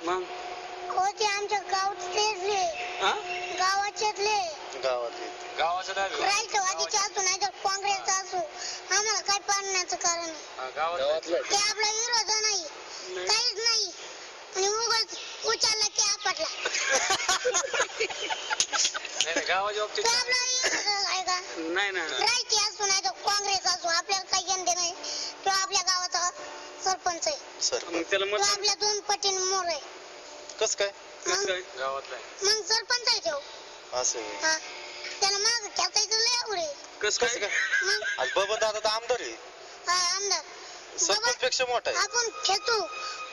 मग होते आमच्या गावातले गावाच्यातले गावाचं डावे राष्ट्रवादीचे असू नाही तर काँग्रेसचा असू आम्हाला काय पाडण्याचं कारण आहे. गावातलं ते आपला विरोध नाही काहीच नाही आणि उगाच उचलला की आपटला गावाच्या बाबतीत तो आपला विरोध आहे का नाही ना राष्ट्रीय असू नाही तर काँग्रेस असू आपल्याला काही घेणं नाही. तो आपल्या गावाचा सरपंच आहे मग त्याला तो मत आपल्या 2 पटीने मोर आहे. कस काय गावातला मग सरपंच आहे तो असं हा त्याला माग खेचायचं लय आवड आहे. कस कसं काय मग आज बबन दादा तर आमदार आहे हा आमदार सरपंच पेक्षा मोठा आहे. आपण खेचू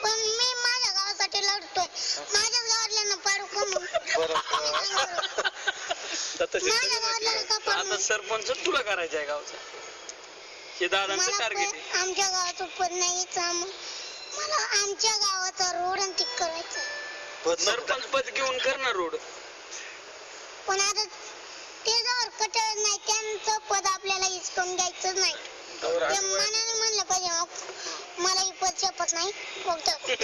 पण मी माझ्या गावासाठी लढतोय माझ्याच गावातल्यांना पाडू कमू बरं माझ्या गावातल्यांना का पाडू आता सरपंच तुला करायचं आहे गावचा हे दादांचं मला टार्गेट पण आहे आमच्या गावाचं पद नाहीच मला आमच्या गावाचा रोड आणि ती करायचं सरपंच पद घेऊन करणार रोड पण आता ते जवळ कटळ नाही त्यांचं पद आपल्याला हिसकून घ्यायचं नाही ते मनाने म्हणलं पाहिजे मग मला ही पद शपथ नाही फक्त आणि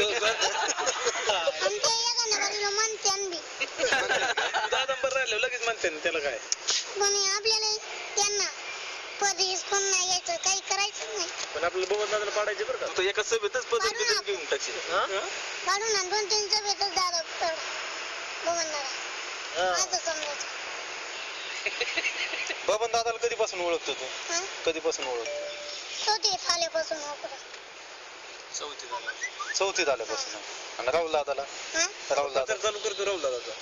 ते एखाद्या बाजूला म्हणते बी दादा बरं राहिलं लगेच म्हणते ना त्याला काय पण आपल्याला त्यांना पद हिसकून नाही घ्यायचं काही करायचं नाही पण आपल्याला बबन दादाला पाडायचे बरं का तो एका सभेतच पदन बिदन घेऊन टाकशील काढून ना 2-3 सभेतच दादा बबन दादा असं समजायचं बबन दादाला कधीपासून ओळखतो तू हा कधीपासून ओळखतो चौथी आल्यापासून वापरा चौथीत आल्यापासून आणि राहुल दादाला हा राहुल दादा चालू करतो राहुल दादाचा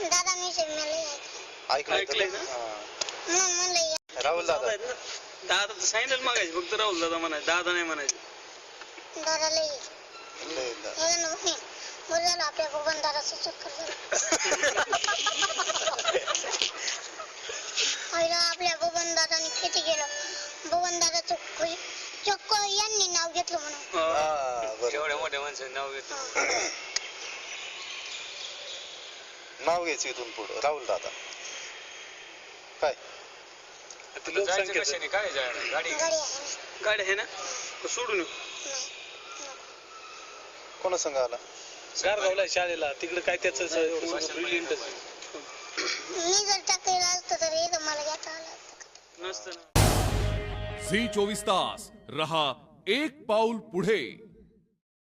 दादांविषयी मला ऐकलंय ना? म्हणून म्हणलं राहुल दादा दादा तर सांगितलं मागायचं फक्त राहुल दादा म्हणायचं दादा नाही म्हणायचं दादा लई लय दादा. हे नव्हे बरं झालं आपल्या बबन दादाचं चक्कर झालं आईला आपल्या बबन दादाने किती केलं बबन दादाचं चक्क यांनी नाव घेतलं म्हणून हा, बरं. एवढ्या मोठ्या माणसाचं नाव घेतो नाव घ्यायचं इथून पुढं राहुल दादा काय तुला जायचं कशाने काय जायला गाडी गाडी आहे ना गाडी आहे ना का सोडून येऊ नाही कोणा संघ आला गारगावला शाळेला तिकडे काय त्याचं ब्रिलियंट मी जर टाकलेलं असतं तर हे तर मला घेता आलं असतं नसतं ना झी 24 तास रहा एक पाऊल पुढे.